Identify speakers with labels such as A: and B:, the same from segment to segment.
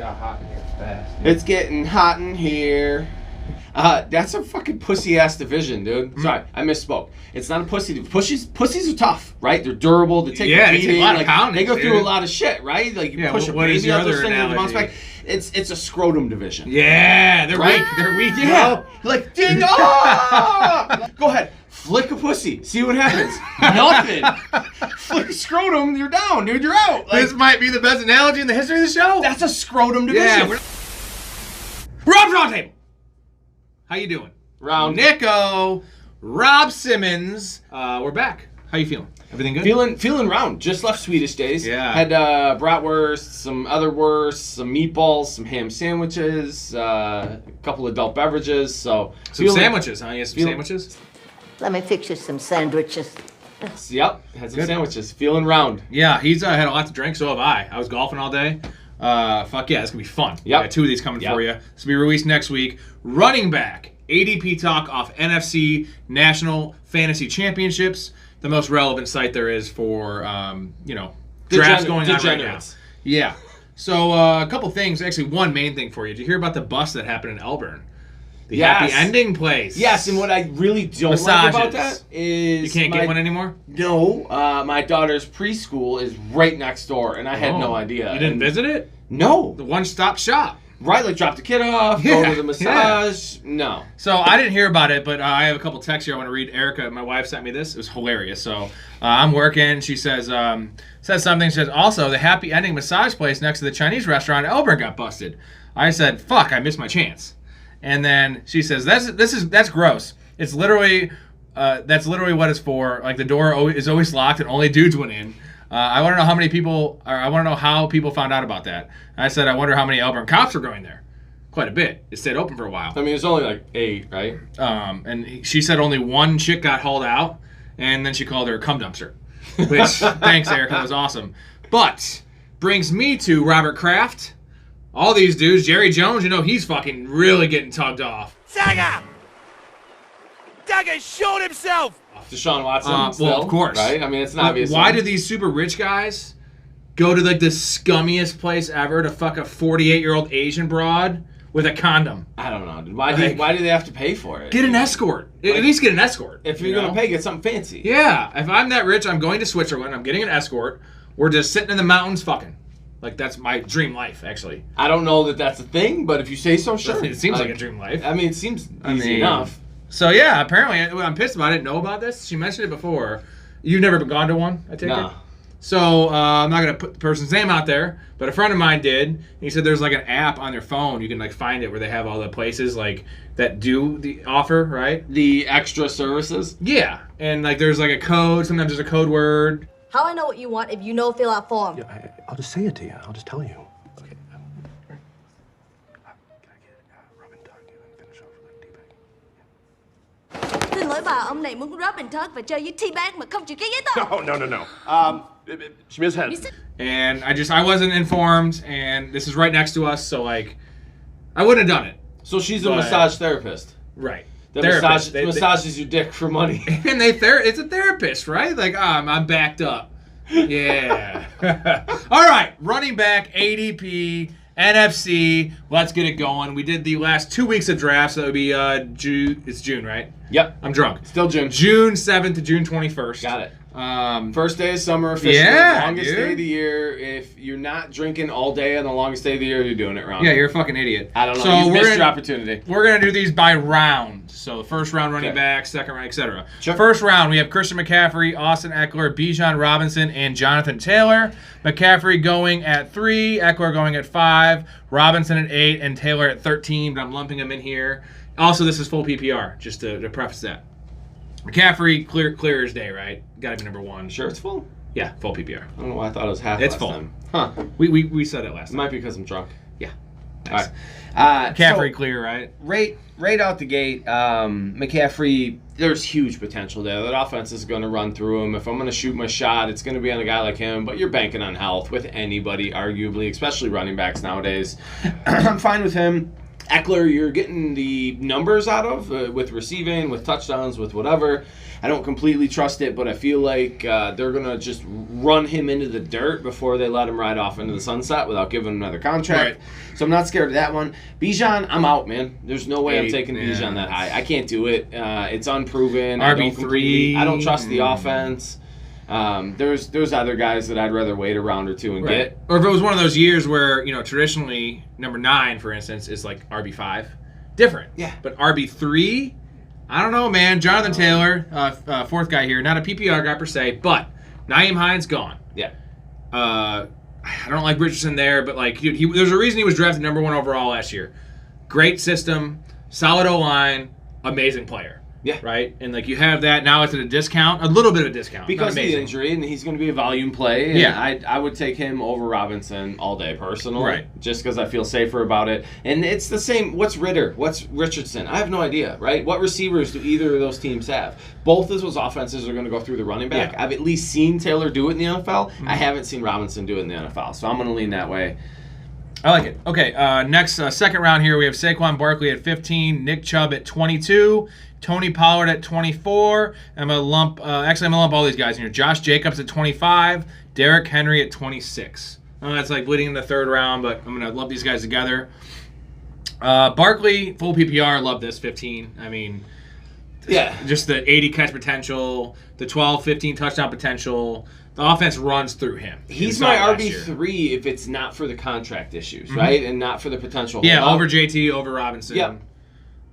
A: got hot in here fast.
B: It's getting hot in here. That's a fucking pussy-ass division, dude. Sorry, I misspoke. It's not a pussy division. Pussies are tough, right? They're durable. They take a beating.
A: They take a lot of pounding,
B: they go
A: dude.
B: through a lot of shit, right? Like, you push a baby out those things and bounce back. It's a scrotum division.
A: Yeah, they're
B: right?
A: weak. They're weak,
B: Yeah. Like, ding, oh! Go ahead. Flick a pussy. See what happens. Nothing. Flick a scrotum, you're down, dude. You're out. Like,
A: this might be the best analogy in the history of the show.
B: That's a scrotum division.
A: Yeah. Rob's Roundtable. How you doing?
B: Round.
A: Nico, Rob Simmons. We're back. How you feeling? Everything good?
B: Feeling round. Just left Swedish Days.
A: Yeah.
B: Had bratwurst, some other wurst, some meatballs, some ham sandwiches, a couple adult beverages. So
A: some sandwiches, huh? You had some sandwiches?
C: Let me fix you some sandwiches.
B: Yep. Had some sandwiches. Feeling round.
A: Yeah, he's had a lot to drink. So have I. I was golfing all day. Fuck yeah, it's gonna be fun.
B: Yep.
A: We got 2 of these coming for you. This will be released next week. Running back ADP talk off NFC National Fantasy Championships, the most relevant site there is for drafts going on right now. Yeah. So a couple things. Actually, one main thing for you. Did you hear about the bust that happened in Elburn? The happy ending place.
B: Yes, and what I really don't like about that is...
A: You can't get one anymore?
B: No. My daughter's preschool is right next door, and I had no idea.
A: You didn't visit it?
B: No.
A: The one-stop shop.
B: Right, like drop the kid off, go to the massage. Yeah. No.
A: So I didn't hear about it, but I have a couple texts here I want to read. Erica, my wife, sent me this. It was hilarious. So I'm working. She says something. She says, also, the happy ending massage place next to the Chinese restaurant in Elburn got busted. I said, fuck, I missed my chance. And then she says, that's gross. It's literally that's literally what it's for. Like, the door is always locked and only dudes went in. I want to know I want to know how people found out about that. I said, I wonder how many Elburn cops were going there. Quite a bit. It stayed open for a while.
B: I mean, it's only like 8, right?
A: And she said only one chick got hauled out, and then she called her a cum dumpster. Which, thanks, Erica, that was awesome. But brings me to Robert Kraft. All these dudes, Jerry Jones, he's fucking really getting tugged off.
D: Dagger showed himself!
B: Deshaun Watson,
A: well, of course.
B: Right? I mean, it's an obvious
A: Why
B: one.
A: do these super rich guys go to, like, the scummiest place ever to fuck a 48-year-old Asian broad with a condom?
B: I don't know, dude. Why do they have to pay for it?
A: Get an escort. At least get an escort.
B: If you're going to pay, get something fancy.
A: Yeah. If I'm that rich, I'm going to Switzerland. I'm getting an escort. We're just sitting in the mountains fucking. Like, that's my dream life, actually.
B: I don't know that that's a thing, but if you say so, sure.
A: It seems like a dream life.
B: I mean, it seems easy enough.
A: So, yeah, apparently, I'm pissed about it. I didn't know about this. She mentioned it before. You've never gone to one, I take it? So, I'm not going to put the person's name out there, but a friend of mine did. He said there's, like, an app on their phone. You can, like, find it where they have all the places, like, that do the offer, right?
B: The extra services?
A: Yeah. And, like, there's, like, a code. Sometimes there's a code word.
E: How I know what you want if you know fill out form?
F: Yeah, I'll just say it to you. I'll just tell you. Okay. Can I get Robin Tuck and finish off with a teabag?
E: Xin lỗi bà, ông này muốn Robin Tuck và chơi với T-Bag mà không chịu cái giấy tờ.
F: No. Schmiz head.
A: And I wasn't informed, and this is right next to us, so, like, I wouldn't have done it.
B: So she's a massage therapist.
A: Right.
B: That massages your dick for money.
A: And it's a therapist, right? Like, I'm backed up. Yeah. All right, running back, ADP, NFC. Let's get it going. We did the last 2 weeks of drafts. So that would be June. It's June, right?
B: Yep.
A: I'm drunk.
B: Still June.
A: June 7th to June 21st.
B: Got it. First day of summer officially.
A: Yeah,
B: longest day of the year. If you're not drinking all day on the longest day of the year, you're doing it wrong.
A: Yeah, you're a fucking idiot.
B: I don't know. You missed your opportunity.
A: We're going to do these by round. So the first round running back, second round, etc.
B: Sure.
A: First round, we have Christian McCaffrey, Austin Eckler, Bijan Robinson, and Jonathan Taylor. McCaffrey going at 3, Eckler going at 5, Robinson at 8, and Taylor at 13, but I'm lumping them in here. Also, this is full PPR, just to preface that. McCaffrey, clear as day, right? Got to be number 1.
B: Sure it's full?
A: Yeah, full PPR.
B: I don't know why I thought it was half
A: It's
B: last
A: full.
B: time. Huh.
A: We said it last time.
B: It might be because I'm drunk.
A: Yeah.
B: Nice.
A: All right. McCaffrey clear, right?
B: Right out the gate, McCaffrey, there's huge potential there. That offense is going to run through him. If I'm going to shoot my shot, it's going to be on a guy like him. But you're banking on health with anybody, arguably, especially running backs nowadays. I'm fine with him. Eckler, you're getting the numbers out of with receiving, with touchdowns, with whatever. I don't completely trust it, but I feel like they're going to just run him into the dirt before they let him ride off into the sunset without giving him another contract.
A: Right.
B: So I'm not scared of that one. Bijan, I'm out, man. There's no way I'm taking
A: yeah.
B: Bijan that high. I can't do it. It's unproven.
A: RB3.
B: I don't trust the offense. There's other guys that I'd rather wait a round or two and get.
A: Or if it was one of those years where, traditionally number 9, for instance, is like RB5. Different.
B: Yeah.
A: But RB3, I don't know, man. Jonathan Taylor, fourth guy here, not a PPR guy per se, but Nyheim Hines gone.
B: Yeah.
A: I don't like Richardson there, but like, dude, there's a reason he was drafted number 1 overall last year. Great system, solid O-line, amazing player.
B: Yeah.
A: Right? And like you have that, now it's at a discount, a little bit of a discount.
B: Because of the injury, and he's going to be a volume play. And
A: Yeah.
B: I would take him over Robinson all day personally.
A: Right.
B: Just because I feel safer about it. And it's the same. What's Ritter? What's Richardson? I have no idea, right? What receivers do either of those teams have? Both of those offenses are going to go through the running back.
A: Yeah.
B: I've at least seen Taylor do it in the NFL. I haven't seen Robinson do it in the NFL. So I'm going to lean that way.
A: I like it. Okay, next second round here, we have Saquon Barkley at 15, Nick Chubb at 22, Tony Pollard at 24. I'm gonna lump all these guys in here. Josh Jacobs at 25, Derrick Henry at 26. That's like bleeding in the third round, but I'm gonna lump these guys together. Barkley, full PPR, love this 15. I mean,
B: Yeah.
A: just the 80 catch potential, the 12, 15 touchdown potential. The offense runs through him.
B: He's
A: Inside
B: my
A: last year.
B: RB3 if it's not for the contract issues, right? And not for the potential.
A: Yeah,
B: holdout.
A: over JT, over Robinson.
B: Yep.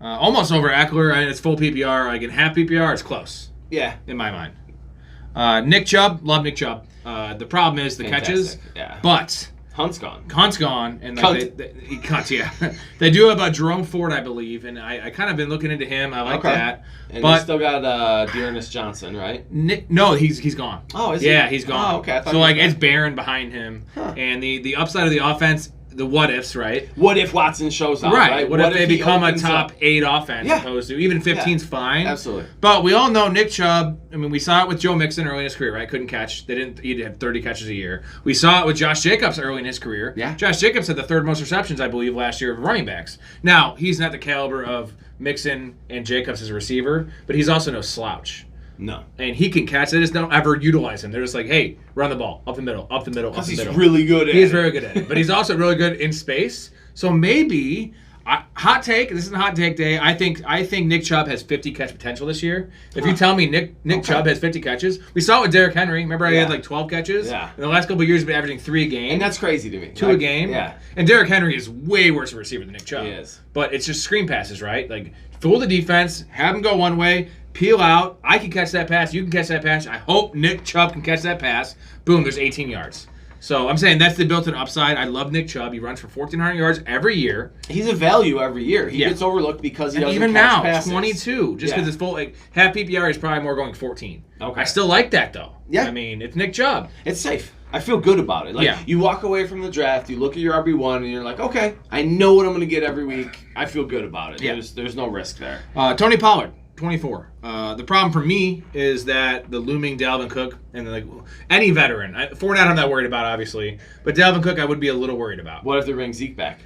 A: Almost over Eckler, and it's full PPR. Like in half PPR, it's close
B: Yeah.
A: in my mind. Nick Chubb, love Nick Chubb. The problem is the catches,
B: Fantastic, yeah.
A: but
B: Hunt's gone.
A: Hunt's gone, and like Cunt, yeah. They do have Jerome Ford, I believe, and I kind of been looking into him. I like that,
B: And
A: but
B: you still got Dearness Johnson, right?
A: no, he's gone.
B: Oh, is he?
A: Yeah, he's gone.
B: Oh, okay. I thought
A: So
B: he was
A: like
B: back.
A: it's barren behind him, and the upside of the offense, the what ifs, right?
B: What if Watson shows up? Right.
A: What if they
B: he
A: become a
B: opens
A: top
B: up?
A: 8 offense
B: Yeah.
A: opposed to even 15's fine.
B: Absolutely.
A: But we all know Nick Chubb. I mean, we saw it with Joe Mixon early in his career, right? Couldn't catch. He'd have 30 catches a year. We saw it with Josh Jacobs early in his career.
B: Yeah.
A: Josh Jacobs had the 3rd most receptions, I believe, last year of running backs. Now, he's not the caliber of Mixon and Jacobs as a receiver, but he's also no slouch.
B: No.
A: And he can catch. They just don't ever utilize him. They're just like, hey, run the ball, up the middle, up the middle, up
B: Because
A: the
B: he's
A: middle.
B: really good at
A: He is
B: it.
A: very good at it. But he's also really good in space. So maybe, hot take, this is a hot take day, I think Nick Chubb has 50 catch potential this year. If you tell me Nick Chubb has 50 catches, we saw it with Derrick Henry. Remember he had like 12 catches?
B: Yeah.
A: In the last couple of years, he's been averaging 3 a game.
B: And that's crazy to me.
A: 2 a game.
B: Yeah.
A: And Derrick Henry is way worse a receiver than Nick Chubb.
B: He is.
A: But it's just screen passes, right? Like, fool the defense, have him go one way, peel out. I can catch that pass. You can catch that pass. I hope Nick Chubb can catch that pass. Boom, there's 18 yards. So I'm saying that's the built-in upside. I love Nick Chubb. He runs for 1,400 yards every year.
B: He's a value every year. He
A: Yeah.
B: gets overlooked because he
A: And
B: doesn't
A: even
B: catch
A: now,
B: passes.
A: 22. Just because
B: Yeah.
A: it's full, like half PPR is probably more going 14.
B: Okay.
A: I still like that though.
B: Yeah.
A: I mean, it's Nick Chubb.
B: It's safe. I feel good about it. Like,
A: Yeah.
B: you walk away from the draft, you look at your RB1, and you're like, okay, I know what I'm going to get every week. I feel good about it.
A: Yeah.
B: There's no risk there.
A: Tony Pollard, 24. The problem for me is that the looming Dalvin Cook and like any veteran, Fournette I'm not worried about obviously, but Dalvin Cook I would be a little worried about.
B: What if they bring Zeke back?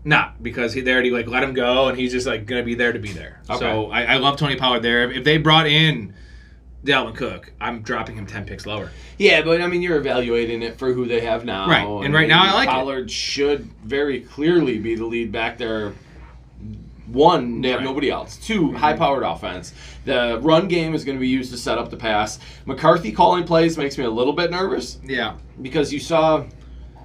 A: Not because they already like let him go and he's just like gonna be there to be there.
B: Okay.
A: So I love Tony Pollard there. If they brought in Dalvin Cook, I'm dropping him 10 picks lower.
B: Yeah, but I mean, you're evaluating it for who they have now.
A: Right, and right now I like it.
B: Pollard should very clearly be the lead back there. One, they have
A: Right.
B: nobody else. Two, high-powered offense. The run game is going to be used to set up the pass. McCarthy calling plays makes me a little bit nervous
A: Yeah.
B: because you saw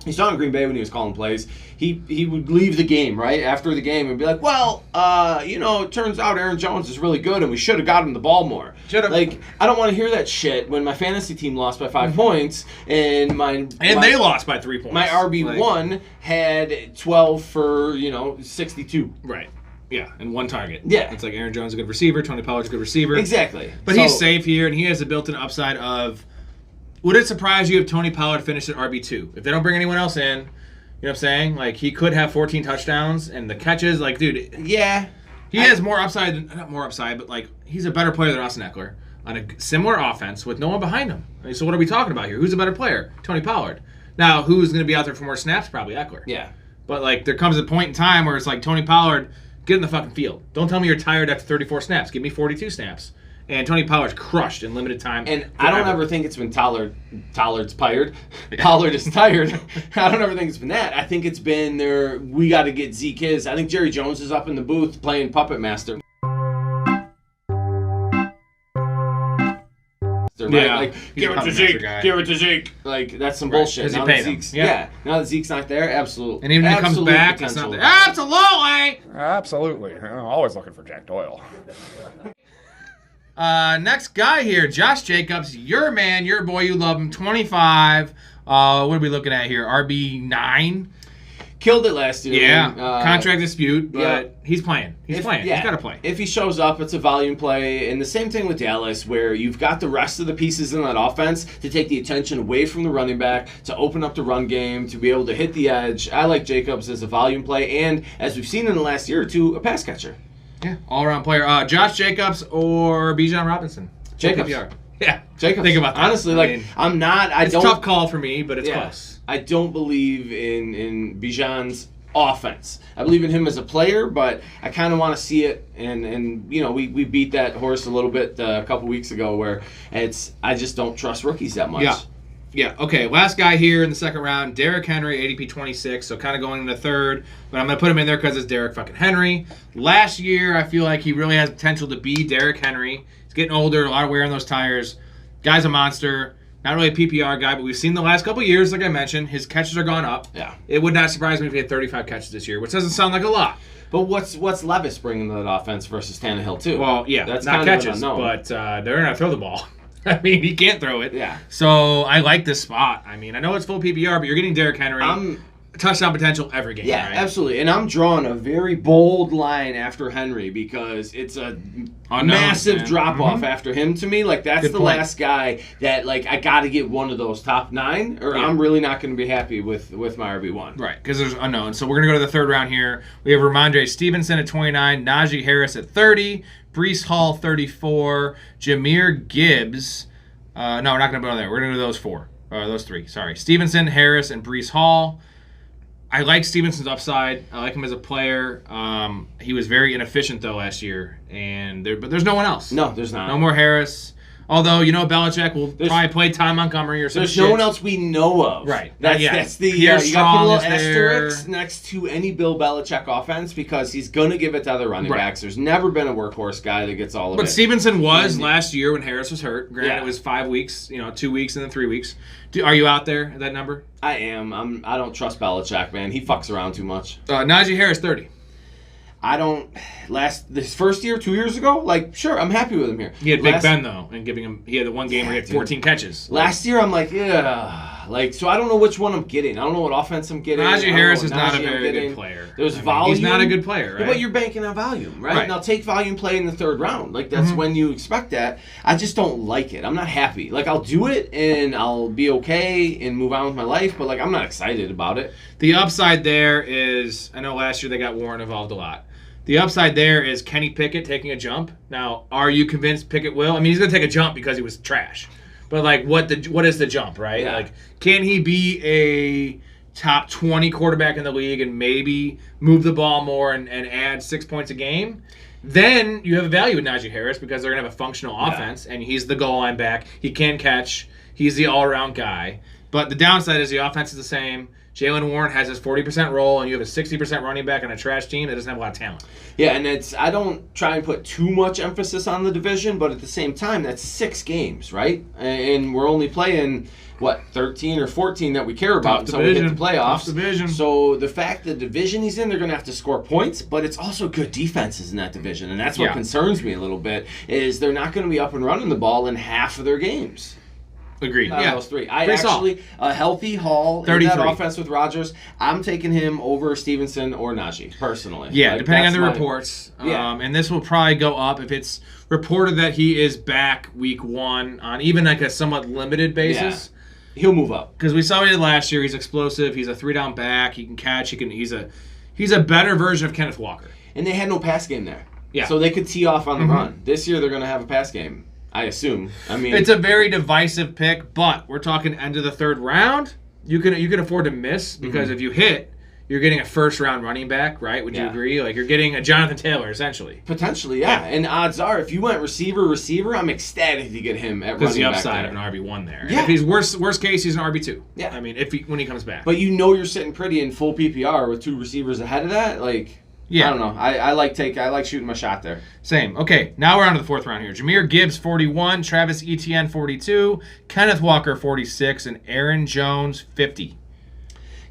B: in Green Bay when he was calling plays, he would leave the game right after the game and be like, well, it turns out Aaron Jones is really good and we should have got him the ball more.
A: Should've.
B: Like, I don't want to hear that shit when my fantasy team lost by 5 points and
A: They lost by 3 points.
B: my RB1 had 12 for 62.
A: Right. Yeah, and 1 target.
B: Yeah.
A: It's like Aaron Jones is a good receiver, Tony Pollard's a good receiver.
B: Exactly.
A: But he's safe here, and he has a built-in upside of. Would it surprise you if Tony Pollard finished at RB2? If they don't bring anyone else in, you know what I'm saying? Like, he could have 14 touchdowns, and the catches, like, dude,
B: Yeah.
A: he has more upside than, not more upside, but, like, he's a better player than Austin Eckler on a similar offense with no one behind him. I mean, so what are we talking about here? Who's a better player? Tony Pollard. Now, who's going to be out there for more snaps? Probably Eckler.
B: Yeah.
A: But like there comes a point in time where it's like Tony Pollard, get in the fucking field. Don't tell me you're tired after 34 snaps. Give me 42 snaps. And Tony Pollard's crushed in limited time.
B: And I don't ever think it's been Pollard's tired. Pollard is tired. I don't ever think it's been that. I think it's been we got to get Zeke his. I think Jerry Jones is up in the booth playing Puppet Master. Right?
A: Yeah,
B: like,
A: he's
B: give
A: a
B: it to
A: Puppet
B: Zeke.
A: Master guy.
B: Give it to Zeke. Like, that's some bullshit.
A: 'Cause he
B: Now
A: paid
B: that
A: him.
B: Zeke's,
A: Yeah.
B: now that Zeke's not there, absolutely.
A: And even if he comes back, it's not there. Absolutely!
D: Absolutely. Always looking for Jack Doyle.
A: Next guy here, Josh Jacobs, your man, your boy, you love him, 25. What are we looking at here? RB9?
B: Killed it last year.
A: Yeah,
B: man.
A: contract dispute, but
B: yeah.
A: he's playing. He's playing.
B: Yeah.
A: He's got to play.
B: If he shows up, it's a volume play. And the same thing with Dallas, where you've got the rest of the pieces in that offense to take the attention away from the running back, to open up the run game, to be able to hit the edge. I like Jacobs as a volume play, and as we've seen in the last year or two, a pass catcher.
A: Yeah, all-around player. Josh Jacobs or Bijan Robinson?
B: Jacobs.
A: Yeah,
B: Jacobs.
A: Think about that.
B: Honestly,
A: I mean, it's a tough call for me, but it's close.
B: I don't believe in Bijan's offense. I believe in him as a player, but I kind of want to see it. And you know, we beat that horse a little bit a couple weeks ago, where I just don't trust rookies that much.
A: Yeah. Okay. Last guy here in the second round, Derrick Henry, ADP 26. So kind of going into third, but I'm gonna put him in there because it's Derrick fucking Henry. Last year, I feel like he really has potential to be Derrick Henry. He's getting older, a lot of wear on those tires. Guy's a monster. Not really a PPR guy, but we've seen the last couple of years, like I mentioned, his catches are gone up.
B: Yeah.
A: It would not surprise me if he had 35 catches this year, which doesn't sound like a lot.
B: But what's Levis bringing to that offense versus Tannehill too?
A: Well, yeah,
B: that's
A: not
B: kind of
A: catches,
B: unknown.
A: but they're gonna throw the ball. I mean, he can't throw it.
B: Yeah.
A: So I like this spot. I mean, I know it's full PPR, but you're getting Derrick Henry. Touchdown potential every game.
B: Yeah,
A: right?
B: absolutely. And I'm drawing a very bold line after Henry because it's a massive drop-off after him to me. Like, that's the last guy that, like, I got to get one of those top 9 or I'm really not going to be happy with my RB1.
A: Right, because there's unknown. So we're going to go to the third round here. We have Ramondre Stevenson at 29, Najee Harris at 30, Breece Hall 34, Jahmyr Gibbs. No, we're not going to go there. We're going to do those three. Sorry. Stevenson, Harris, and Breece Hall. I like Stevenson's upside. I like him as a player. He was very inefficient, though, last year. But there's no one else.
B: No, there's not.
A: No more Harris. Although, Belichick will probably play Ty Montgomery or something.
B: There's no one else we know of.
A: Right.
B: That's the
A: Pierre
B: you got to put a little
A: there.
B: asterisk next to any Bill Belichick offense because he's going to give it to other running backs. There's never been a workhorse guy that gets all of it.
A: But Stevenson was last year when Harris was hurt. Granted,
B: Yeah.
A: it was 5 weeks, 2 weeks and then 3 weeks. Are you out there at that number?
B: I am. I don't trust Belichick, man. He fucks around too much.
A: Najee Harris, 30.
B: I don't. This first year, 2 years ago, like, sure, I'm happy with him here.
A: He had Big Ben, though, and he had the one game where he had 14 catches.
B: Last year, I'm like, yeah. Like, so I don't know which one I'm getting. I don't know what offense I'm getting.
A: Najee Harris is not a very good player.
B: There's volume.
A: He's not a good player, right?
B: Yeah, but you're banking on volume, right? Now take volume play in the third round. Like, that's when you expect that. I just don't like it. I'm not happy. Like, I'll do it, and I'll be okay and move on with my life, but, like, I'm not excited about it.
A: The upside there is, I know last year they got Warren involved a lot. The upside there is Kenny Pickett taking a jump. Now, are you convinced Pickett will? I mean, he's going to take a jump because he was trash. But, like, what is the jump, right?
B: Yeah.
A: Like, can he be a top 20 quarterback in the league and maybe move the ball more and add 6 points a game? Then you have a value with Najee Harris because they're going to have a functional offense, and he's the goal line back. He can catch. He's the all-around guy. But the downside is the offense is the same. Jalen Warren has his 40% role, and you have a 60% running back on a trash team that doesn't have a lot of talent.
B: Yeah, and I don't try and put too much emphasis on the division, but at the same time, that's 6 games, right? And we're only playing, 13 or 14 that we care about until we get to playoffs.
A: Tough division.
B: So the fact the division he's in, they're going to have to score points, but it's also good defenses in that division, and that's what concerns me a little bit, is they're not going to be up and running the ball in half of their games.
A: Agreed.
B: Those 3. A healthy Hall
A: 33.
B: in that offense with Rodgers, I'm taking him over Stevenson or Najee, personally.
A: Yeah, depending on the reports. And this will probably go up if it's reported that he is back week 1 on even like a somewhat limited basis.
B: Yeah. He'll move up.
A: Because we saw what he did last year. He's explosive. He's a 3-down back. He can catch. He's a better version of Kenneth Walker.
B: And they had no pass game there.
A: Yeah.
B: So they could tee off on the run. This year they're going to have a pass game. I assume. I mean,
A: it's a very divisive pick, but we're talking end of the third round. You can afford to miss because if you hit, you're getting a first-round running back, right? Would you agree? Like, you're getting a Jonathan Taylor, essentially.
B: Potentially, yeah. And odds are, if you went receiver, I'm ecstatic to get him at running back.
A: Because the upside of an RB1 there.
B: Yeah.
A: And if he's worst case, he's an RB2.
B: Yeah.
A: I mean, when he comes back.
B: But you're sitting pretty in full PPR with 2 receivers ahead of that. Like, I don't know. I like shooting my shot there.
A: Same. Okay, now we're on to the 4th round here. Jahmyr Gibbs, 41. Travis Etienne, 42. Kenneth Walker, 46. And Aaron Jones, 50.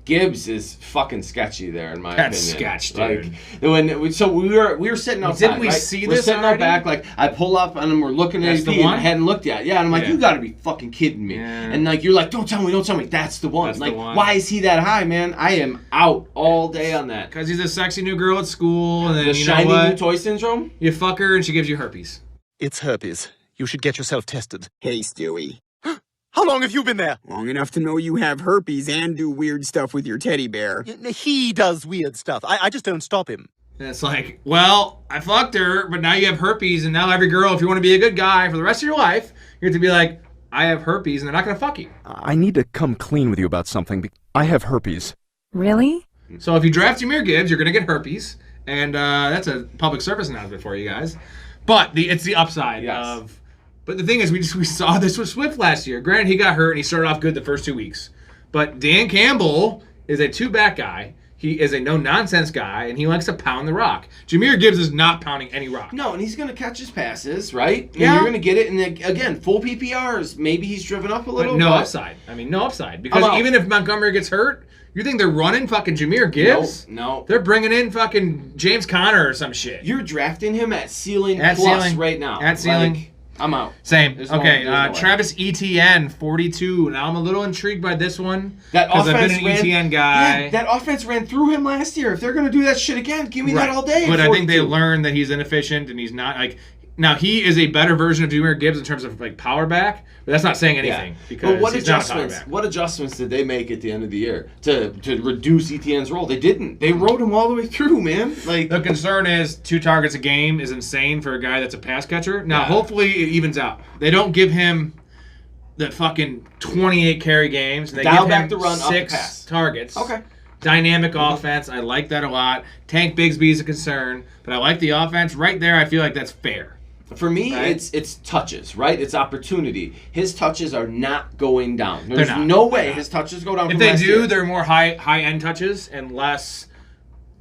B: Gibbs is fucking sketchy there, in my opinion.
A: That's sketch, dude.
B: Like, we were sitting outside.
A: Didn't we see
B: we're
A: this
B: sitting
A: already?
B: out back, like, I pull up and we're looking at
A: That's the
B: ADP and
A: one?
B: I hadn't looked yet. Yeah, and I'm like, you gotta be fucking kidding me.
A: Yeah.
B: And like, you're like, don't tell me. That's the one.
A: That's
B: like,
A: the one.
B: why is he that high, man? I am out all day on that.
A: Because he's a sexy new girl at school, and then
B: The
A: you know
B: shiny
A: what?
B: new toy syndrome?
A: You fuck her, and she gives you herpes.
G: It's herpes. You should get yourself tested.
H: Hey, Stewie.
G: How long have you been there?
H: Long enough to know you have herpes and do weird stuff with your teddy bear.
G: He does weird stuff. I just don't stop him.
A: And it's like, well, I fucked her, but now you have herpes, and now every girl, if you want to be a good guy for the rest of your life, you have to be like, I have herpes, and they're not going to fuck you.
I: I need to come clean with you about something. I have herpes.
J: Really?
A: So if you draft Jahmyr Gibbs, you're going to get herpes, and that's a public service announcement for you guys. But it's the upside of... But the thing is, we saw this with Swift last year. Granted, he got hurt, and he started off good the first 2 weeks. But Dan Campbell is a 2-back guy. He is a no-nonsense guy, and he likes to pound the rock. Jahmyr Gibbs is not pounding any rock.
B: No, and he's going to catch his passes, right? And
A: Yeah.
B: you're going to get it. And again, full PPRs. Maybe he's driven up a little.
A: But no upside. I mean, no upside. Because
B: I'm out.
A: even if Montgomery gets hurt, you think they're running fucking Jahmyr Gibbs?
B: No.
A: They're bringing in fucking James Conner or some shit.
B: You're drafting him at ceiling
A: At
B: plus
A: ceiling.
B: right now.
A: At ceiling.
B: Like, I'm out.
A: Same.
B: There's
A: Okay,
B: no way.
A: Travis Etienne, 42. Now I'm a little intrigued by this one.
B: That
A: because I've
B: offense
A: been an
B: ran,
A: Etienne guy.
B: Yeah, that offense ran through him last year. If they're going to do that shit again, give me that all day.
A: But
B: at
A: I think they
B: 42.
A: learned that he's inefficient and he's not like. Now he is a better version of Jahmyr Gibbs in terms of like power back, but that's not saying anything because
B: But
A: he's not a power back.
B: what adjustments did they make at the end of the year to reduce Etienne's role? They didn't. They rode him all the way through, man. Like
A: The concern is 2 targets a game is insane for a guy that's a pass catcher. Now, hopefully it evens out. They don't give him the fucking 28 carry games. They
B: Dial
A: give
B: back
A: him
B: the run, up the
A: 6
B: pass.
A: targets.
B: Okay.
A: Dynamic offense. I like that a lot. Tank Bigsby is a concern, but I like the offense. Right there, I feel like that's fair.
B: For me,
A: Right?
B: it's touches, right? It's opportunity. His touches are not going down. There's
A: They're not.
B: no way his touches go down.
A: If
B: from
A: they
B: last
A: do,
B: year.
A: they're more high-end touches and less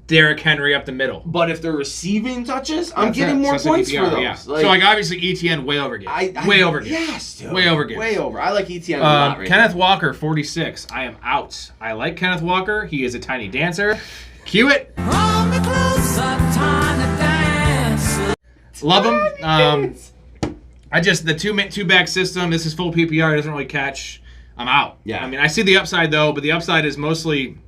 A: Derrick Henry up the middle.
B: But if they're receiving touches, I'm
A: That's
B: getting
A: it.
B: more
A: So it's
B: points
A: PPR,
B: for those.
A: yeah. So, obviously, Etienne way over Gibbs. Way over Gibbs.
B: Yes, dude.
A: Way over Gibbs.
B: Way over. I like Etienne a lot right
A: Kenneth
B: now.
A: Walker, 46. I am out. I like Kenneth Walker. He is a tiny dancer. Cue it. Love him. I just, the two-back system, this is full PPR. It doesn't really catch. I'm out.
B: Yeah.
A: I mean, I see the upside, though, but the upside is mostly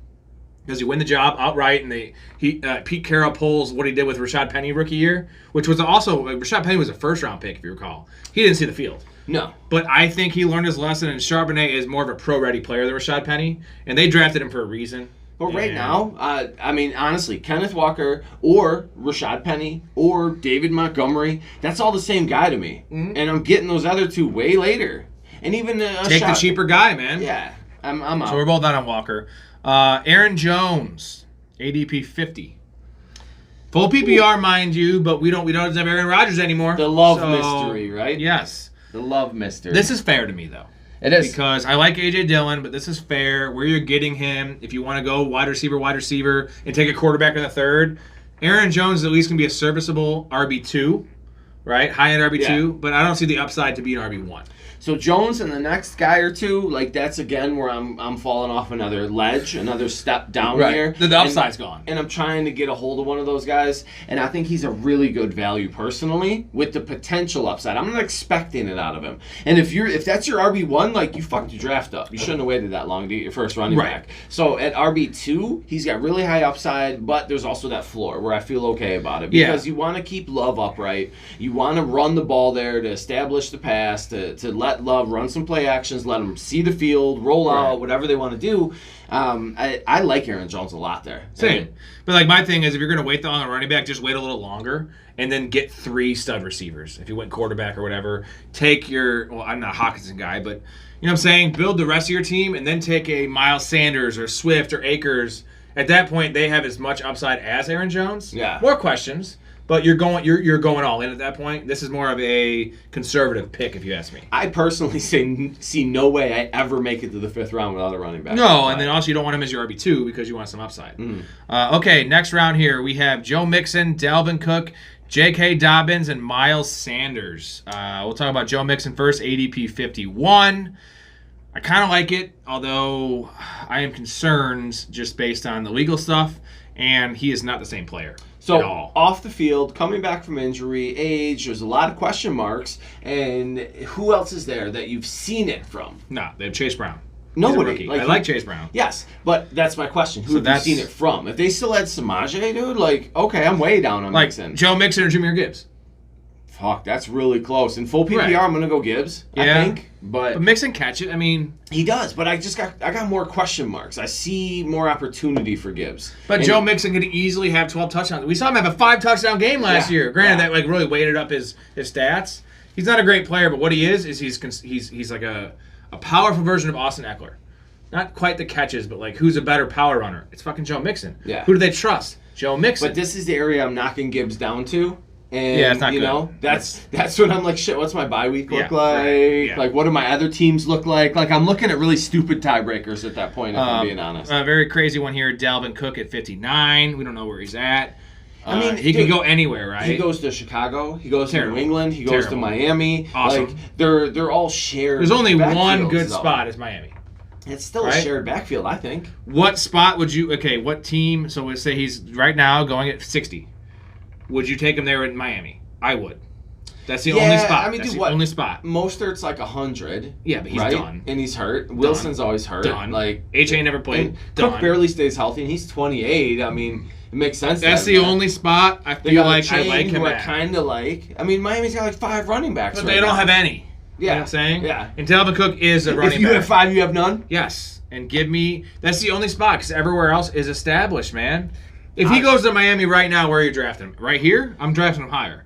A: does he win the job outright, and Pete Carroll pulls what he did with Rashad Penny rookie year, which was also, Rashad Penny was a first-round pick, if you recall. He didn't see the field.
B: No.
A: But I think he learned his lesson, and Charbonnet is more of a pro-ready player than Rashad Penny, and they drafted him for a reason.
B: But right now, I mean, honestly, Kenneth Walker or Rashad Penny or David Montgomery, that's all the same guy to me.
A: Mm-hmm.
B: And I'm getting those other two way later. And even
A: Take the cheaper guy, man.
B: Yeah, I'm out.
A: So we're both done on Walker. Aaron Jones, ADP 50. Full PPR, mind you, but we don't have Aaron Rodgers anymore.
B: The love mystery, right?
A: Yes.
B: The love mystery.
A: This is fair to me, though.
B: It is.
A: Because I like A.J. Dillon, but this is fair. Where you're getting him, if you want to go wide receiver, and take a quarterback in the third, Aaron Jones at least can be a serviceable RB2, right? High-end RB2, but I don't see the upside to be an RB1.
B: So Jones and the next guy or two, like that's again where I'm falling off another ledge, another step down here.
A: The upside's gone.
B: And I'm trying to get a hold of one of those guys, and I think he's a really good value personally with the potential upside. I'm not expecting it out of him. And if that's your RB1, like you fucked your draft up. You shouldn't have waited that long to get your first running back. So at RB2, he's got really high upside, but there's also that floor where I feel okay about it because you want to keep Love upright. You want to run the ball there to establish the pass, to let Love run some play actions, let him see the field, roll out, whatever they want to do. I like Aaron Jones a lot there.
A: Same. But like my thing is, if you're going to wait the on a running back, just wait a little longer and then get 3 stud receivers. If you went quarterback or whatever, take your, well, I'm not a Hawkinson guy, but you know what I'm saying? Build the rest of your team and then take a Miles Sanders or Swift or Akers At that point, they have as much upside as Aaron Jones.
B: Yeah.
A: More questions, but you're going all in at that point. This is more of a conservative pick, if you ask me.
B: I personally see no way I ever make it to the 5th round without a running back.
A: No, and then also you don't want him as your RB2 because you want some upside. Okay, next round here we have Joe Mixon, Dalvin Cook, J.K. Dobbins, and Miles Sanders. We'll talk about Joe Mixon first, ADP 51. I kind of like it, although I am concerned just based on the legal stuff, and he is not the same player.
B: So,
A: at all.
B: Off the field, coming back from injury, age, there's a lot of question marks. And who else is there that you've seen it from?
A: No, they have Chase Brown.
B: Nobody.
A: He's a rookie. I like Chase Brown.
B: Yes, but that's my question. Who
A: So
B: have
A: that's-
B: you seen it from? If they still had Samaje, dude, okay, I'm way down on
A: Like
B: Mixon.
A: Joe Mixon or Jameer Gibbs.
B: Fuck, that's really close. In full PPR,
A: Right.
B: I'm gonna go Gibbs.
A: Yeah.
B: I think,
A: But Mixon catch it. I mean,
B: he does. But I got more question marks. I see more opportunity for Gibbs.
A: but
B: And
A: Joe Mixon could easily have 12 touchdowns. We saw him have a 5-touchdown game last
B: Yeah.
A: year. Granted,
B: Yeah.
A: that really weighted up his stats. He's not a great player, but what he is he's like a powerful version of Austin Eckler. Not quite the catches, but like who's a better power runner? It's fucking Joe Mixon.
B: Yeah.
A: Who do they trust? Joe Mixon.
B: But this is the area I'm knocking Gibbs down to. And,
A: Yeah, it's not
B: you
A: good.
B: know, that's when I'm like, shit, what's my bye week look
A: Yeah,
B: like?
A: right, yeah.
B: Like, what do my other teams look like? Like, I'm looking at really stupid tiebreakers at that point, if I'm being honest.
A: A very crazy one here, Dalvin Cook at 59. We don't know where he's at.
B: I mean,
A: he
B: dude,
A: could go anywhere, right?
B: He goes to Chicago. He goes
A: Terrible.
B: to New England. He goes to
A: Terrible.
B: Miami.
A: Awesome.
B: Like, they're all shared.
A: There's only one
B: backfields,
A: good
B: though.
A: spot is Miami.
B: It's still
A: right?
B: a shared backfield, I think.
A: What spot would you? Okay, what team? So let's say he's right now going at 60. Would you take him there in Miami? I would. That's the only spot.
B: I mean,
A: That's
B: dude,
A: the
B: what?
A: only spot.
B: Mostert's like 100.
A: Yeah, but he's
B: right?
A: done.
B: And he's hurt. Wilson's always hurt.
A: Done.
B: Like
A: H.A. never played.
B: and
A: Done.
B: Cook barely stays healthy, and he's 28. I mean, it makes sense. to
A: That's
B: have
A: the
B: him.
A: only spot I
B: They
A: feel
B: got
A: like
B: a chain
A: I like him
B: who I
A: at.
B: kind of like. I mean, Miami's got like 5 running backs.
A: But
B: right
A: they don't
B: now.
A: have any. You know
B: Yeah,
A: what I'm saying?
B: Yeah.
A: And Dalvin Cook is a running
B: If you
A: back.
B: have 5, you have none.
A: Yes. And give me... That's the only spot, because everywhere else is established, man. If he goes to Miami right now, where are you drafting him? Right here? I'm drafting him higher.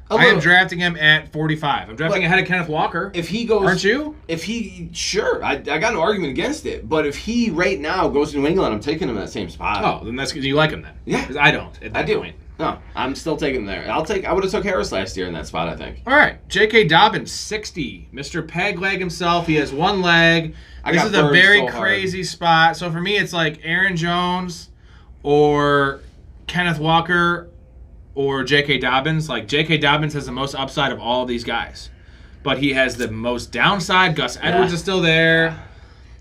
A: I am drafting him at 45. I'm drafting ahead of Kenneth Walker.
B: If he goes,
A: Aren't you?
B: If he, sure, I got no argument against it. But if he right now goes to New England, I'm taking him in that same spot.
A: Oh, then that's because you like him then.
B: Yeah.
A: Because I don't at that
B: I do.
A: point.
B: No, I'm still taking him there. I would have took Harris last year in that spot, I think.
A: All right. J.K. Dobbins, 60. Mr. Peg Leg himself. He has one leg.
B: I
A: This
B: got
A: is a
B: burned
A: very
B: so hard.
A: crazy spot. So for me, it's like Aaron Jones or Kenneth Walker or J.K. Dobbins. Like J.K. Dobbins has the most upside of all of these guys. But he has the most downside. Gus Edwards is still there.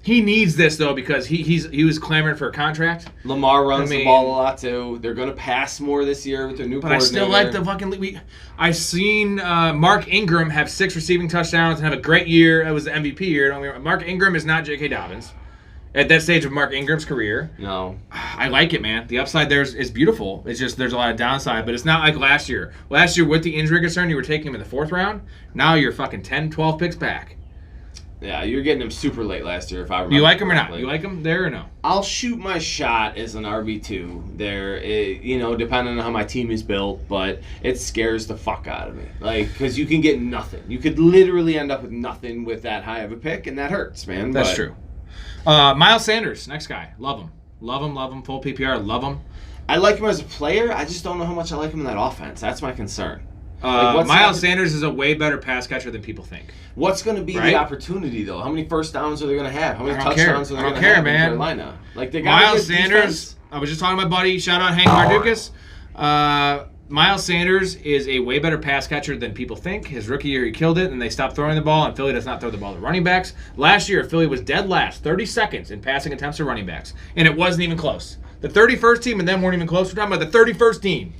A: He needs this, though, because he was clamoring for a contract.
B: Lamar runs
A: I mean,
B: the ball a lot, too. They're going to pass more this year with their new
A: But I
B: coordinator.
A: still like the fucking... I've seen Mark Ingram have 6 receiving touchdowns and have a great year. That was the MVP year. Don't get me wrong. Mark Ingram is not J.K. Dobbins at that stage of Mark Ingram's career.
B: No.
A: I like it, man. The upside there is beautiful. It's just there's a lot of downside, but it's not like last year. Last year, with the injury concern, you were taking him in the 4th round. Now you're fucking 10, 12 picks back.
B: Yeah, you're getting him super late last year, if I remember.
A: Do you like him or not?
B: correctly.
A: You like him there or no?
B: I'll shoot my shot as an RB2 there, depending on how my team is built, but it scares the fuck out of me. Like, because you can get nothing. You could literally end up with nothing with that high of a pick, and that hurts, man.
A: That's
B: But
A: true. Miles Sanders, next guy. Love him. Love him. Full PPR. Love him.
B: I like him as a player. I just don't know how much I like him in that offense. That's my concern. Like,
A: Miles Sanders is a way better pass catcher than people think.
B: What's going to be
A: Right?
B: the opportunity, though? How many first downs are they going to have? How many
A: I don't care.
B: touchdowns are they
A: I don't
B: going to
A: care,
B: have
A: man.
B: in Carolina? Like, they got
A: Miles Sanders, I was just talking to my buddy, shout out Hank Mardukas. Miles Sanders is a way better pass catcher than people think. His rookie year, he killed it, and they stopped throwing the ball, and Philly does not throw the ball to running backs. Last year, Philly was dead last, 32nd in passing attempts to running backs, and it wasn't even close. The 31st team and them weren't even close. We're talking about the 31st team.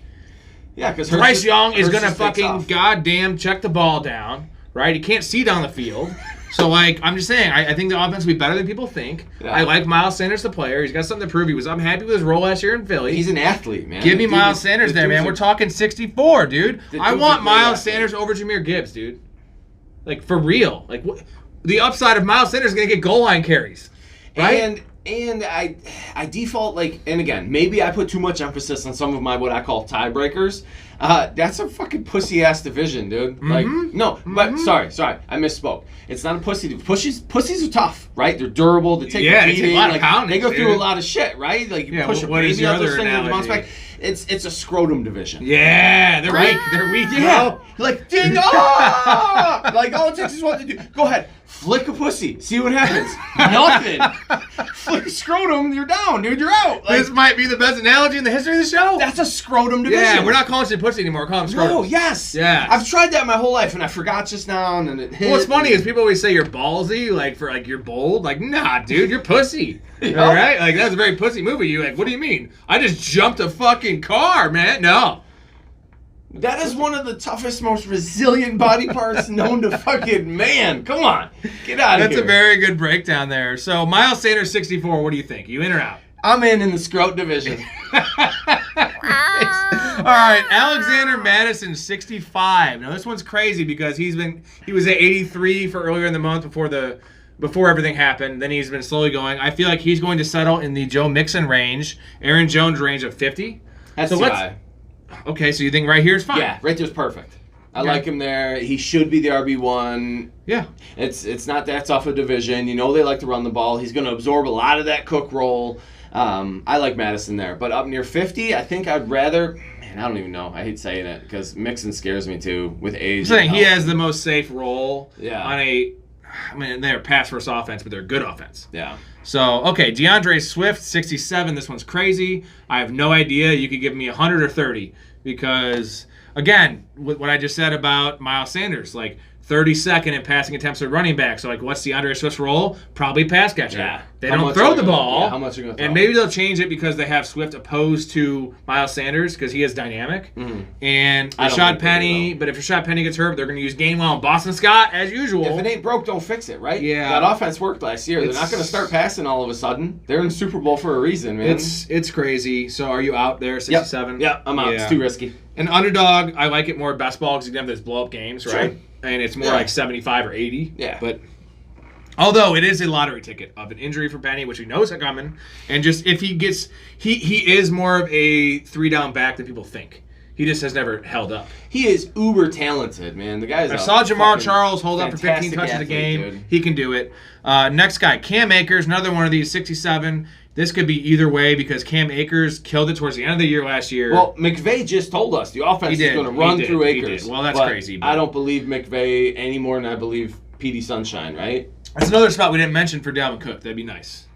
B: Yeah, because
A: Bryce Young is going to fucking goddamn check the ball down, right? He can't see down the field. So, like, I'm just saying, I think the offense will be better than people think.
B: Yeah.
A: I like Miles Sanders, the player. He's got something to prove. I'm happy with his role last year in Philly.
B: He's an athlete, man.
A: Give me
B: The dude
A: Miles
B: is-
A: Sanders
B: the
A: there, man.
B: dude's
A: We're
B: a-
A: talking 64, dude.
B: The
A: I
B: dude's
A: want
B: a great
A: Miles
B: athlete.
A: Sanders over Jameer Gibbs, dude. Like, for real. Like, the upside of Miles Sanders is going to get goal line carries, right?
B: And And I default, like, and again, maybe I put too much emphasis on some of my what I call tiebreakers. That's a fucking pussy-ass division, dude. Like, no, but sorry, I misspoke. It's not a pussy division. Pussies are tough, right? They're durable. They take a beating.
A: They take a lot of
B: like,
A: pounding,
B: they go through
A: dude.
B: a lot of shit, right? Like, you push a
A: what is
B: baby
A: your
B: out those
A: other
B: things, it bounce
A: analogy?
B: back. It's a scrotum division.
A: Yeah, they're weak. They're weak,
B: Yeah.
A: bro.
B: Like, ding, ah! Like, all it takes is one to do. Go ahead. Flick a pussy. See what happens. Nothing. Flick a scrotum, you're down, dude. You're out. Like,
A: This might be the best analogy in the history of the show.
B: that's a scrotum division.
A: Yeah, we're not calling it pussy anymore. We're calling it scrotum.
B: No, yes.
A: Yeah.
B: I've tried that my whole life, and I forgot just now, and it hit.
A: Well, what's funny is people always say you're ballsy, like for like you're bold. Like, nah, dude, you're pussy.
B: Yeah.
A: All right, like that's a very pussy move of you. Like, what do you mean? I just jumped a fucking car, man. No.
B: That is one of the toughest, most resilient body parts known to fucking man. Come on. Get out of
A: That's
B: here.
A: a very good breakdown there. So, Miles Sanders, 64. What do you think? You in or out?
B: I'm in the scrot division.
A: All right, Alexander Madison, 65. Now this one's crazy because he was at 83 for earlier in the month before everything happened. Then he's been slowly going. I feel like he's going to settle in the Joe Mixon range, Aaron Jones range of 50.
B: That's
A: So
B: too
A: let's-
B: high.
A: Okay, so you think right here is fine?
B: Yeah, right there's perfect. I
A: Okay.
B: like him there. He should be the RB1.
A: Yeah.
B: It's not that tough a division. You know they like to run the ball. He's going to absorb a lot of that Cook role. I like Madison there. But up near 50, I think I'd rather... Man, I don't even know. I hate saying it because Mixon scares me too with age.
A: I'm saying
B: and
A: he
B: health.
A: has the most safe role
B: Yeah.
A: on they're a pass-first offense, but they're a good offense.
B: Yeah.
A: So, okay, DeAndre Swift, 67. This one's crazy. I have no idea. You could give me 100 or 30 because, again, what I just said about Miles Sanders, like 32nd in passing attempts at running back. So, like, what's DeAndre Swift's role? Probably pass catcher.
B: Yeah.
A: They
B: How
A: don't
B: much
A: throw
B: are
A: the
B: they gonna-
A: ball.
B: yeah, how much are they gonna throw?
A: And maybe they'll change it because they have Swift opposed to Miles Sanders because he is dynamic.
B: Mhm.
A: And
B: I don't
A: Rashad
B: think they
A: Penny,
B: will.
A: but if Rashad Penny gets hurt, they're going to use Gainwell and Boston Scott as usual.
B: If it ain't broke, don't fix it, right?
A: Yeah.
B: That offense worked last year. They're not going to start passing all of a sudden. They're in the Super Bowl for a reason, man.
A: It's crazy. So are you out there, 67?
B: Yep, I'm out.
A: Yeah.
B: It's too risky.
A: An underdog, I like it more best ball because you can have those blow-up games,
B: Sure.
A: right? And it's more
B: Yeah.
A: like 75 or 80.
B: Yeah.
A: But although it is a lottery ticket of an injury for Penny, which we know is coming, and just if he gets, he is more of a 3-down back than people think. He just has never held up.
B: He is uber talented, man. The guy's
A: I
B: a
A: saw Jamar
B: fucking
A: Charles hold up for 15
B: fantastic
A: touches a
B: athlete,
A: game.
B: dude.
A: He can do it. Next guy, Cam Akers, another one of these, 67. This could be either way because Cam Akers killed it towards the end of the year last year.
B: Well, McVay just told us the offense
A: He
B: is
A: did.
B: going to
A: He
B: run
A: did.
B: through
A: He
B: Akers.
A: did. Well, that's
B: but
A: crazy, but-
B: I don't believe McVay any more than I believe PD Sunshine, right?
A: That's another spot we didn't mention for Dalvin Cook. That'd be nice.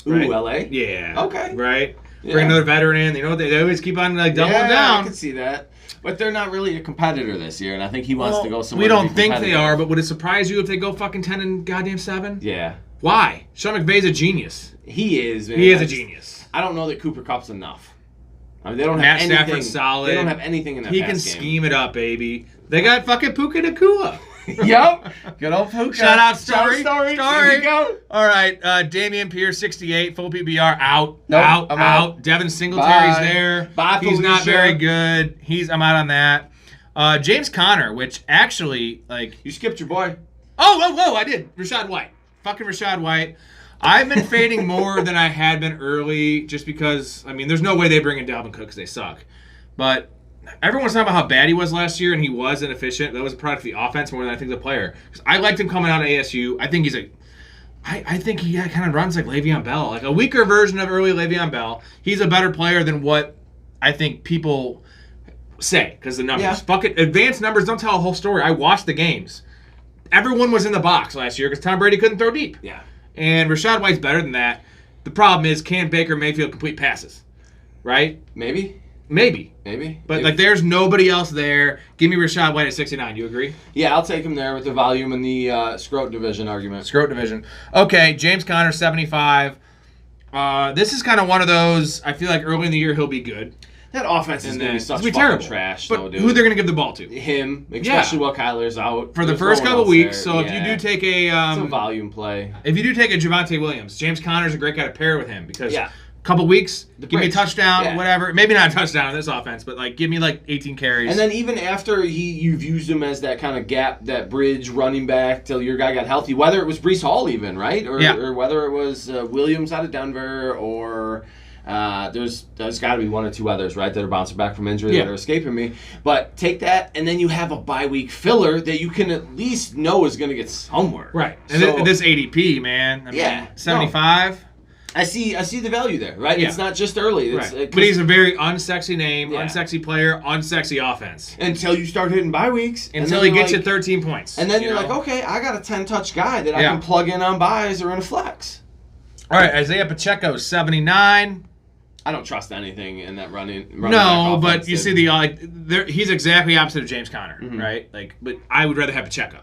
B: Ooh,
A: Right?
B: LA?
A: Yeah.
B: Okay.
A: Right?
B: Yeah.
A: Bring another veteran in. You know, they always keep on like doubling
B: yeah, I
A: down.
B: can see that. But they're not really a competitor this year, and I think he wants to go somewhere.
A: We don't
B: to be
A: think they
B: competitive.
A: are, but would it surprise you if they go fucking 10 and goddamn 7?
B: Yeah.
A: Why? Sean McVay's a genius.
B: He is, man.
A: He is
B: I
A: a
B: just-
A: genius.
B: I don't know that Cooper Cup's enough. I mean, they don't
A: Matt
B: have anything.
A: Stafford's solid.
B: They don't have anything in that
A: He
B: pass
A: can
B: game.
A: scheme it up, baby. They got fucking Puka Nakua.
B: Yep. Good old Puka.
A: Shout out
B: Story.
A: Story.
B: There you go.
A: All right, Damian Pierce, 68, full PBR, out,
B: Nope,
A: out,
B: I'm
A: out.
B: out.
A: Devin Singletary's
B: Bye.
A: there.
B: Bye,
A: He's not
B: Felicia.
A: very good. I'm out on that. James Conner, which actually, like...
B: You skipped your boy.
A: Oh, I did. Rashad White. Fucking Rashad White. I've been fading more than I had been early just because, I mean, there's no way they bring in Dalvin Cook because they suck. But everyone's talking about how bad he was last year, and he was inefficient. That was a product of the offense more than I think the player. 'Cause I liked him coming out of ASU. I think I think he kind of runs like Le'Veon Bell, like a weaker version of early Le'Veon Bell. He's a better player than what I think people say because the numbers.
B: Yeah.
A: Fucking advanced numbers don't tell a whole story. I watched the games. Everyone was in the box last year because Tom Brady couldn't throw deep.
B: Yeah.
A: And Rashad White's better than that. The problem is, can Baker Mayfield complete passes? Right?
B: Maybe.
A: Maybe. But,
B: Maybe.
A: there's nobody else there. Give me Rashad White at 69. You agree?
B: Yeah, I'll take him there with the volume and the scrot division argument.
A: Scrote division. Okay, James Conner, 75. This is kind of one of those, I feel like early in the year he'll be good.
B: That offense is
A: And
B: going to
A: then
B: be such
A: it's gonna be
B: fucking
A: terrible.
B: trash,
A: But
B: though, dude.
A: who they're going to give the ball to?
B: Him, especially while Kyler's out.
A: For the
B: There's
A: first
B: no one
A: couple
B: else
A: weeks.
B: there.
A: So if you do take
B: it's a volume play.
A: if you do take a Javonte Williams, James Conner's a great guy to pair with him because
B: Yeah.
A: couple weeks,
B: The
A: give me a
B: breaks.
A: touchdown,
B: Yeah.
A: whatever. Maybe not a touchdown in this offense, but like give me like 18 carries.
B: And then even after you've used him as that kind of gap, that bridge running back till your guy got healthy, whether it was Breece Hall even, right? Or whether it was Williams out of Denver or there's got to be one or two others, right, that are bouncing back from injury that are escaping me. But take that, and then you have a bye week filler that you can at least know is going to get somewhere.
A: Right. And
B: So,
A: this ADP, man. I mean, 75.
B: I see the value there, right?
A: Yeah.
B: It's not just early. It's,
A: Right. But he's a very unsexy name,
B: Yeah.
A: unsexy player, unsexy offense.
B: until you start hitting bye weeks.
A: Until he gets you 13 points.
B: And then
A: you
B: you're
A: know?
B: like, okay, I got a 10-touch guy that I
A: Yeah.
B: can plug in on buys or in a flex.
A: All right, Isaiah Pacheco, 79.
B: I don't trust anything in that running
A: No,
B: back
A: but
B: offense,
A: you
B: dude.
A: see he's exactly opposite of James Conner, right? Like, but I would rather have Pacheco.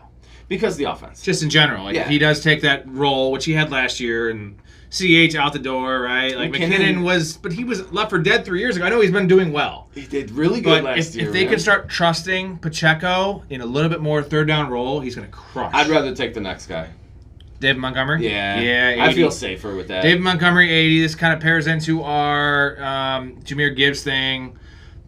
B: Because the offense.
A: Just in general. Like,
B: Yeah.
A: if he does take that role, which he had last year, and CH out the door, right? Like, McKinnon he was left for dead 3 years ago. I know he's been doing well.
B: He did really good
A: But
B: last year.
A: if they
B: man.
A: can start trusting Pacheco in a little bit more third down role, he's going to crush.
B: I'd rather take the next guy.
A: David Montgomery?
B: Yeah.
A: Yeah,
B: I
A: 80.
B: feel safer with that.
A: David Montgomery, 80. This kind of pairs into our Jahmyr Gibbs thing.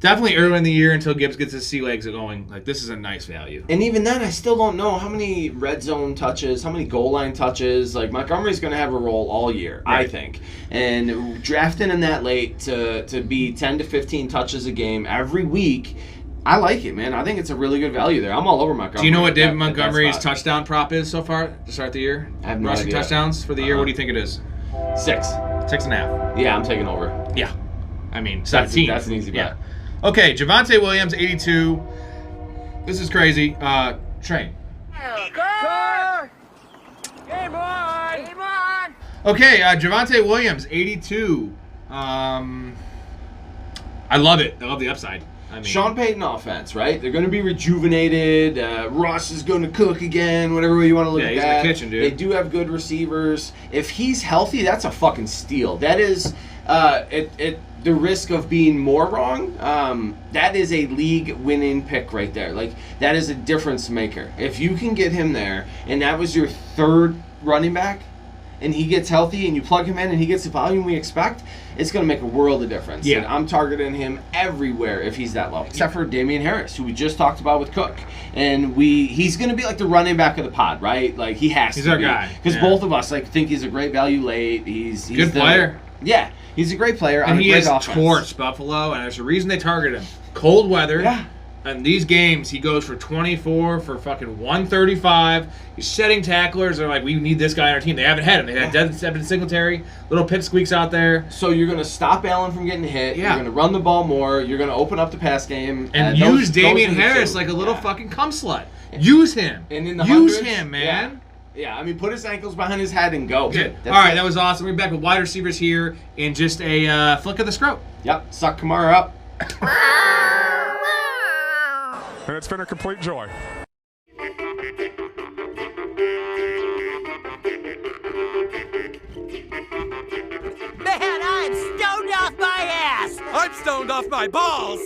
A: Definitely early in the year until Gibbs gets his sea legs going. Like, this is a nice value.
B: And even then, I still don't know how many red zone touches, how many goal line touches. Like, Montgomery's going to have a role all year, I
A: Right.
B: think. And drafting him that late to be 10 to 15 touches a game every week, I like it, man. I think it's a really good value there. I'm all over Montgomery.
A: Do you know what
B: at
A: David
B: that
A: Montgomery's
B: spot.
A: touchdown prop is so far to start the year?
B: I have no
A: Rushing
B: idea.
A: touchdowns for the year. What do you think it is?
B: 6.
A: 6.5.
B: Yeah, I'm taking over.
A: Yeah. I mean, 17.
B: That's an easy bet.
A: Yeah. Okay, Javonte Williams, 82. This is crazy. Train.
E: Game on! Game on!
A: Okay, Javonte Williams, 82. I love it. I love the upside. I mean,
B: Sean Payton offense, right? They're going to be rejuvenated. Russ is going to cook again, whatever way you want to look
A: Yeah,
B: at
A: he's in
B: that.
A: the kitchen, dude.
B: They do have good receivers. If he's healthy, that's a fucking steal. That is the risk of being more wrong. That is a league-winning pick right there. Like, that is a difference maker. If you can get him there, and that was your third running back, and he gets healthy, and you plug him in, and he gets the volume we expect, it's going to make a world of difference.
A: Yeah.
B: And I'm targeting him everywhere if he's that low. Except for Damian Harris, who we just talked about with Cook. And he's going to be like the running back of the pod, right? Like, he has
A: He's
B: to
A: our
B: be.
A: guy.
B: Because
A: Yeah.
B: both of us think he's a great value late. He's
A: Good player.
B: Yeah, he's a great player. on
A: And
B: a
A: he
B: great
A: has
B: offense.
A: torched Buffalo, and there's a reason they target him. Cold weather.
B: Yeah.
A: And these games, he goes for 24 for fucking 135. He's setting tacklers. They're like, we need this guy on our team. They haven't had him. They had Devin Singletary, little pipsqueaks out there.
B: So you're going to stop Allen from getting hit.
A: Yeah.
B: You're going to run the ball more. You're going to open up the pass game.
A: And
B: those
A: use Damian
B: are the
A: Harris
B: two.
A: like a little
B: Yeah.
A: fucking cum slut. Use him.
B: And in the
A: Use
B: hundreds,
A: him, man.
B: Yeah, I mean, put his ankles behind his head and go.
A: Good.
B: That's
A: All right,
B: it.
A: that was awesome. We're back with wide receivers here in just a flick of the scrote.
B: Yep, suck Kamara up.
D: And it's been a complete joy.
E: Man, I'm stoned off my ass!
G: I'm stoned off my balls!